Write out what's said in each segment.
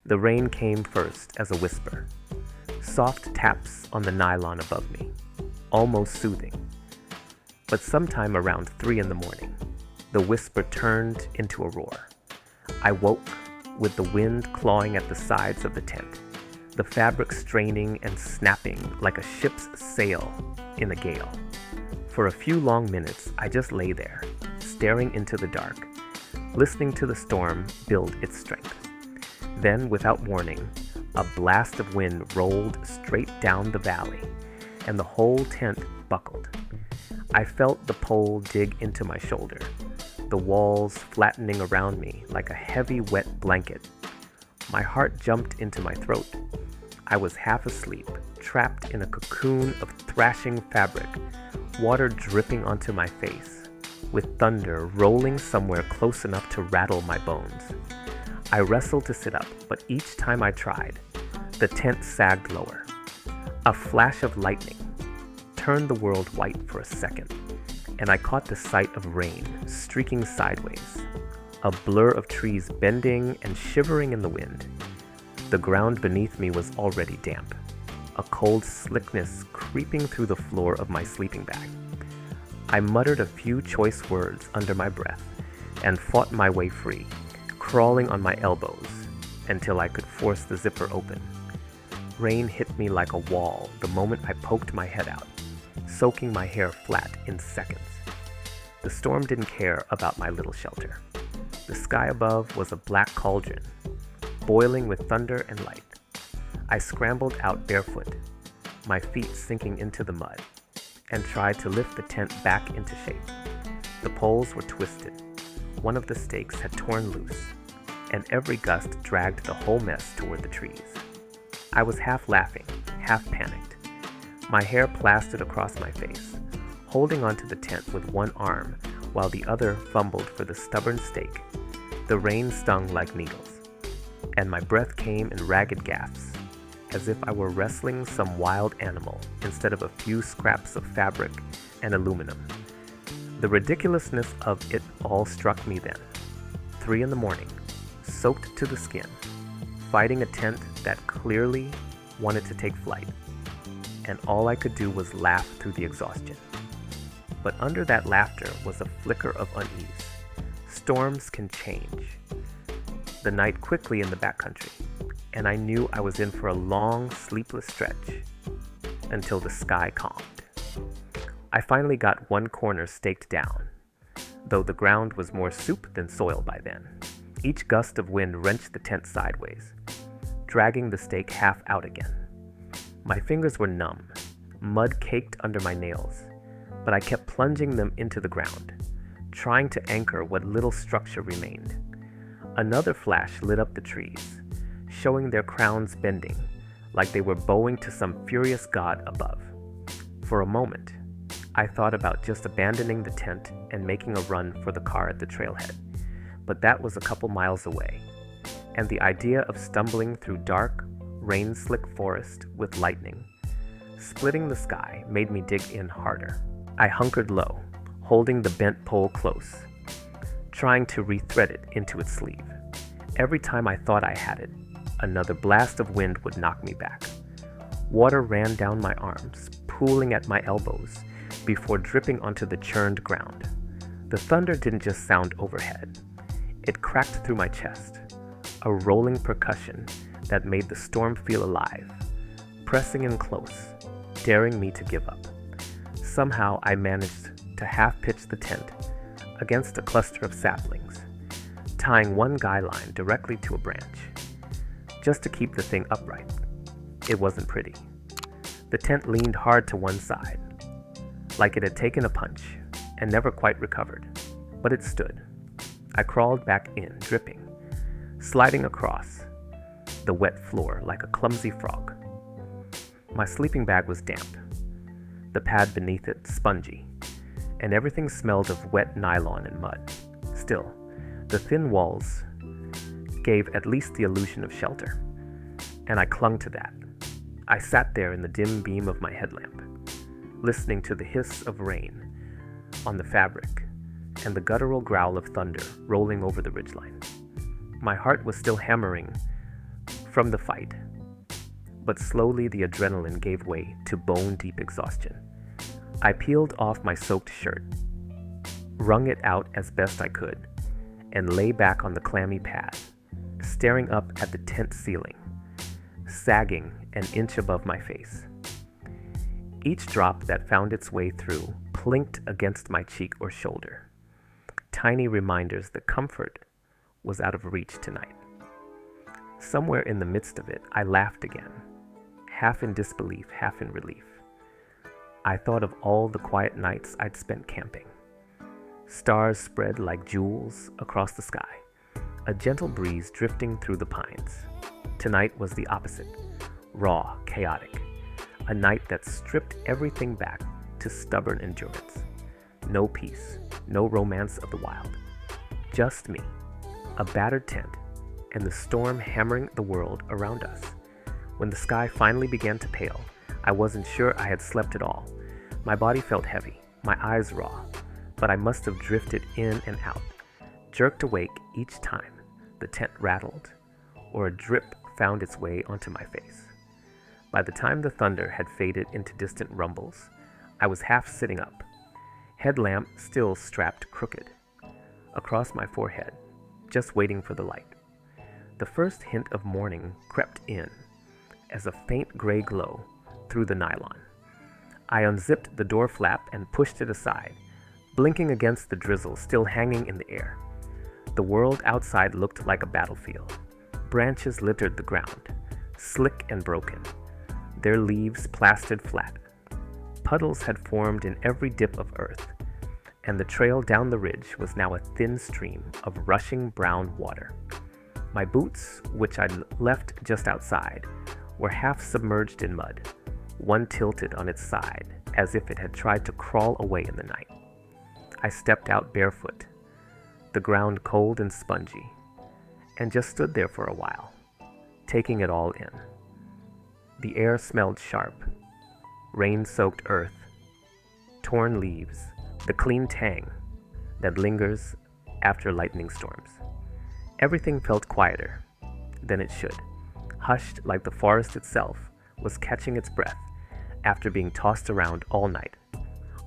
The rain came first as a whisper, soft taps on the nylon above me, almost soothing. But sometime around 3 in the morning, the whisper turned into a roar. I woke with the wind clawing at the sides of the tent, the fabric straining and snapping like a ship's sail in a gale. For a few long minutes, I just lay there, staring into the dark, listening to the storm build its strength. Then, without warning, a blast of wind rolled straight down the valley, and the whole tent buckled. I felt the pole dig into my shoulder, the walls flattening around me like a heavy, wet blanket. My heart jumped into my throat. I was half asleep, trapped in a cocoon of thrashing fabric, water dripping onto my face, with thunder rolling somewhere close enough to rattle my bones. I wrestled to sit up, but each time I tried, the tent sagged lower. A flash of lightning turned the world white for a second, and I caught the sight of rain streaking sideways, a blur of trees bending and shivering in the wind. The ground beneath me was already damp, a cold slickness creeping through the floor of my sleeping bag. I muttered a few choice words under my breath and fought my way free, crawling on my elbows until I could force the zipper open. Rain hit me like a wall the moment I poked my head out, soaking my hair flat in seconds. The storm didn't care about my little shelter. The sky above was a black cauldron, boiling with thunder and light. I scrambled out barefoot, my feet sinking into the mud, and tried to lift the tent back into shape. The poles were twisted. One of the stakes had torn loose, and every gust dragged the whole mess toward the trees. I was half laughing, half panicked. My hair plastered across my face, holding onto the tent with one arm while the other fumbled for the stubborn stake. The rain stung like needles, and my breath came in ragged gasps, as if I were wrestling some wild animal instead of a few scraps of fabric and aluminum. The ridiculousness of it all struck me then. 3 in the morning, soaked to the skin, fighting a tent that clearly wanted to take flight, and all I could do was laugh through the exhaustion. But under that laughter was a flicker of unease. Storms can change. The night quickly in the backcountry, and I knew I was in for a long, sleepless stretch until the sky calmed. I finally got one corner staked down, though the ground was more soup than soil by then. Each gust of wind wrenched the tent sideways, dragging the stake half out again. My fingers were numb, mud caked under my nails, but I kept plunging them into the ground, trying to anchor what little structure remained. Another flash lit up the trees, showing their crowns bending, like they were bowing to some furious god above. For a moment, I thought about just abandoning the tent and making a run for the car at the trailhead, but that was a couple miles away, and the idea of stumbling through dark, rain-slick forest with lightning splitting the sky made me dig in harder. I hunkered low, holding the bent pole close, trying to rethread it into its sleeve. Every time I thought I had it, another blast of wind would knock me back. Water ran down my arms, pooling at my elbows before dripping onto the churned ground. The thunder didn't just sound overhead. It cracked through my chest, a rolling percussion that made the storm feel alive, pressing in close, daring me to give up. Somehow I managed to half-pitch the tent against a cluster of saplings, tying one guy line directly to a branch, just to keep the thing upright. It wasn't pretty. The tent leaned hard to one side, like it had taken a punch and never quite recovered, but it stood. I crawled back in, dripping, sliding across the wet floor like a clumsy frog. My sleeping bag was damp, the pad beneath it spongy, and everything smelled of wet nylon and mud. Still, the thin walls gave at least the illusion of shelter, and I clung to that. I sat there in the dim beam of my headlamp, listening to the hiss of rain on the fabric and the guttural growl of thunder rolling over the ridgeline. My heart was still hammering from the fight, but slowly the adrenaline gave way to bone-deep exhaustion. I peeled off my soaked shirt, wrung it out as best I could, and lay back on the clammy pad, staring up at the tent ceiling, sagging an inch above my face. Each drop that found its way through plinked against my cheek or shoulder, tiny reminders that comfort was out of reach tonight. Somewhere in the midst of it, I laughed again, half in disbelief, half in relief. I thought of all the quiet nights I'd spent camping. Stars spread like jewels across the sky, a gentle breeze drifting through the pines. Tonight was the opposite, raw, chaotic, a night that stripped everything back to stubborn endurance. No peace, no romance of the wild. Just me, a battered tent, and the storm hammering the world around us. When the sky finally began to pale, I wasn't sure I had slept at all. My body felt heavy, my eyes raw, but I must have drifted in and out, jerked awake each time the tent rattled or a drip found its way onto my face. By the time the thunder had faded into distant rumbles, I was half sitting up, headlamp still strapped crooked across my forehead, just waiting for the light. The first hint of morning crept in as a faint gray glow through the nylon. I unzipped the door flap and pushed it aside, blinking against the drizzle still hanging in the air. The world outside looked like a battlefield. Branches littered the ground, slick and broken, their leaves plastered flat. Puddles had formed in every dip of earth, and the trail down the ridge was now a thin stream of rushing brown water. My boots, which I'd left just outside, were half submerged in mud, one tilted on its side as if it had tried to crawl away in the night. I stepped out barefoot, the ground cold and spongy, and just stood there for a while, taking it all in. The air smelled sharp, rain-soaked earth, torn leaves, the clean tang that lingers after lightning storms. Everything felt quieter than it should, hushed like the forest itself was catching its breath after being tossed around all night.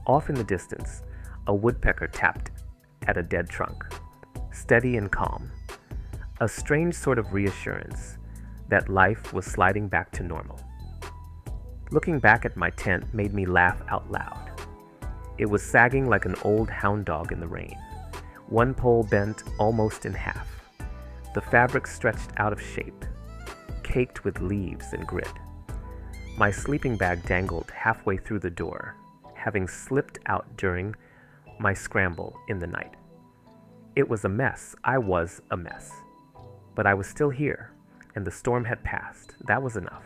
Off in the distance, a woodpecker tapped at a dead trunk, steady and calm, a strange sort of reassurance that life was sliding back to normal. Looking back at my tent made me laugh out loud. It was sagging like an old hound dog in the rain, one pole bent almost in half, the fabric stretched out of shape, caked with leaves and grit. My sleeping bag dangled halfway through the door, having slipped out during my scramble in the night. It was a mess. I was a mess. But I was still here, and the storm had passed. That was enough.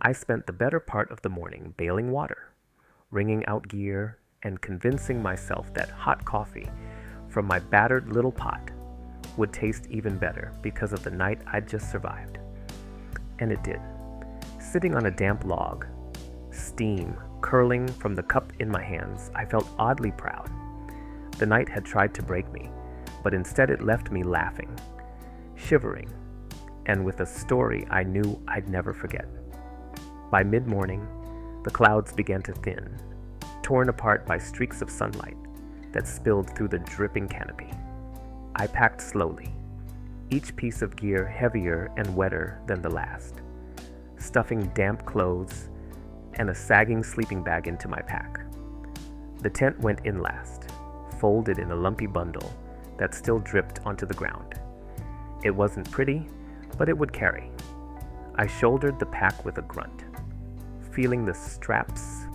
I spent the better part of the morning bailing water, wringing out gear, and convincing myself that hot coffee from my battered little pot would taste even better because of the night I'd just survived. And it did. Sitting on a damp log, steam curling from the cup in my hands, I felt oddly proud. The night had tried to break me, but instead it left me laughing, shivering, and with a story I knew I'd never forget. By mid-morning, the clouds began to thin, torn apart by streaks of sunlight that spilled through the dripping canopy. I packed slowly, each piece of gear heavier and wetter than the last, stuffing damp clothes and a sagging sleeping bag into my pack. The tent went in last, folded in a lumpy bundle that still dripped onto the ground. It wasn't pretty, but it would carry. I shouldered the pack with a grunt, feeling the straps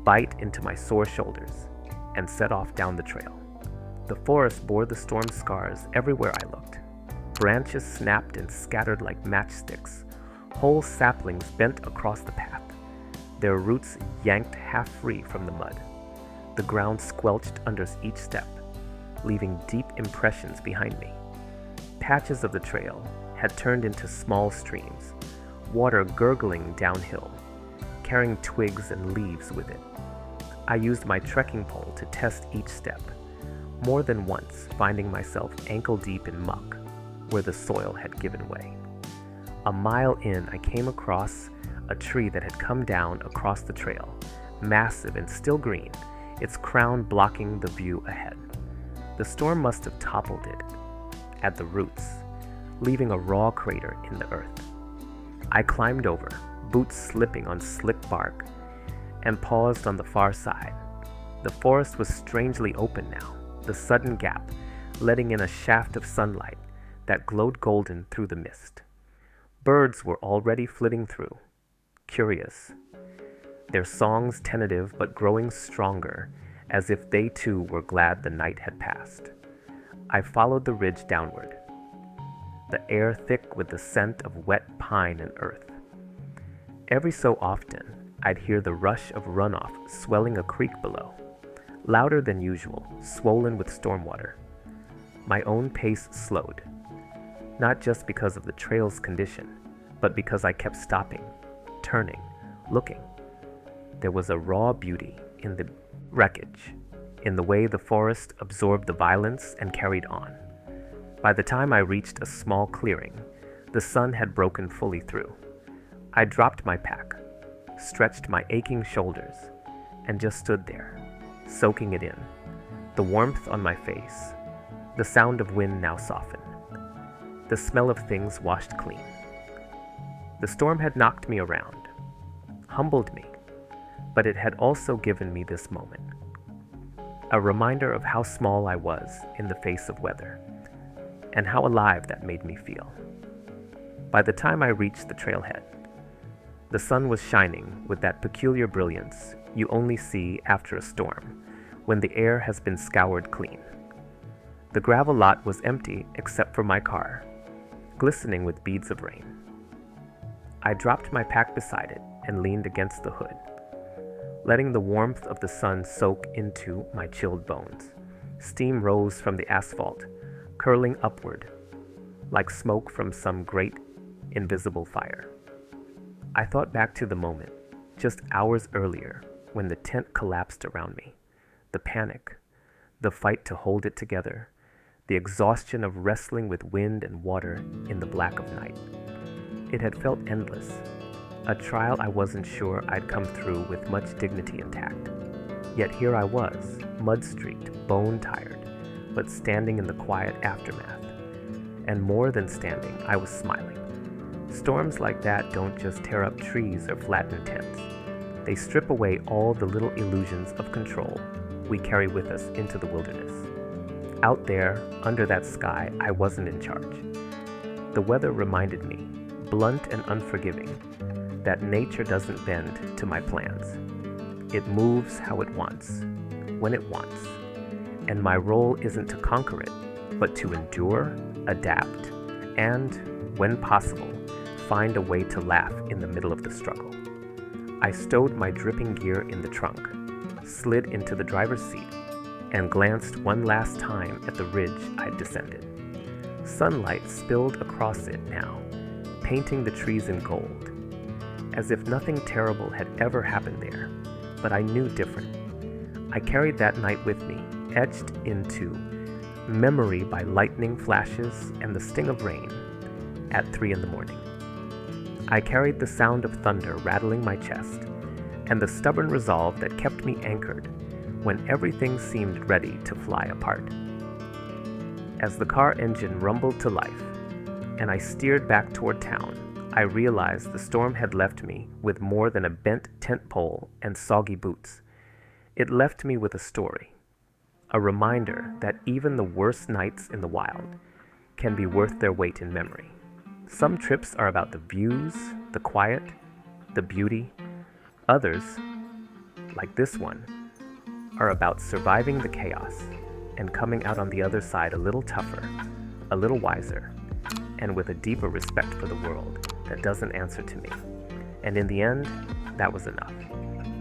bite into my sore shoulders, and set off down the trail. The forest bore the storm scars everywhere I looked. Branches snapped and scattered like matchsticks. Whole saplings bent across the path, their roots yanked half free from the mud. The ground squelched under each step, leaving deep impressions behind me. Patches of the trail had turned into small streams, water gurgling downhill, carrying twigs and leaves with it. I used my trekking pole to test each step, more than once finding myself ankle-deep in muck where the soil had given way. A mile in, I came across a tree that had come down across the trail, massive and still green, its crown blocking the view ahead. The storm must have toppled it at the roots, leaving a raw crater in the earth. I climbed over, boots slipping on slick bark, and paused on the far side. The forest was strangely open now, the sudden gap letting in a shaft of sunlight that glowed golden through the mist. Birds were already flitting through, curious, their songs tentative but growing stronger, as if they too were glad the night had passed. I followed the ridge downward, the air thick with the scent of wet pine and earth. Every so often, I'd hear the rush of runoff swelling a creek below, louder than usual, swollen with stormwater. My own pace slowed, not just because of the trail's condition, but because I kept stopping, turning, looking. There was a raw beauty in the wreckage, in the way the forest absorbed the violence and carried on. By the time I reached a small clearing, the sun had broken fully through. I dropped my pack, stretched my aching shoulders, and just stood there, soaking it in, the warmth on my face, the sound of wind now softened, the smell of things washed clean. The storm had knocked me around, humbled me, but it had also given me this moment, a reminder of how small I was in the face of weather, and how alive that made me feel. By the time I reached the trailhead, the sun was shining with that peculiar brilliance you only see after a storm, when the air has been scoured clean. The gravel lot was empty except for my car, glistening with beads of rain. I dropped my pack beside it and leaned against the hood, letting the warmth of the sun soak into my chilled bones. Steam rose from the asphalt, curling upward, like smoke from some great, invisible fire. I thought back to the moment, just hours earlier, when the tent collapsed around me. The panic, the fight to hold it together, the exhaustion of wrestling with wind and water in the black of night. It had felt endless, a trial I wasn't sure I'd come through with much dignity intact. Yet here I was, mud-streaked, bone-tired, but standing in the quiet aftermath. And more than standing, I was smiling. Storms like that don't just tear up trees or flatten tents. They strip away all the little illusions of control we carry with us into the wilderness. Out there, under that sky, I wasn't in charge. The weather reminded me, blunt and unforgiving, that nature doesn't bend to my plans. It moves how it wants, when it wants. And my role isn't to conquer it, but to endure, adapt, and, when possible, find a way to laugh in the middle of the struggle. I stowed my dripping gear in the trunk, slid into the driver's seat, and glanced one last time at the ridge I'd descended. Sunlight spilled across it now, painting the trees in gold, as if nothing terrible had ever happened there, but I knew different. I carried that night with me, etched into memory by lightning flashes and the sting of rain at 3 a.m. I carried the sound of thunder rattling my chest and the stubborn resolve that kept me anchored when everything seemed ready to fly apart. As the car engine rumbled to life and I steered back toward town, I realized the storm had left me with more than a bent tent pole and soggy boots. It left me with a story, a reminder that even the worst nights in the wild can be worth their weight in memory. Some trips are about the views, the quiet, the beauty. Others, like this one, are about surviving the chaos and coming out on the other side a little tougher, a little wiser, and with a deeper respect for the world that doesn't answer to me. And in the end, that was enough.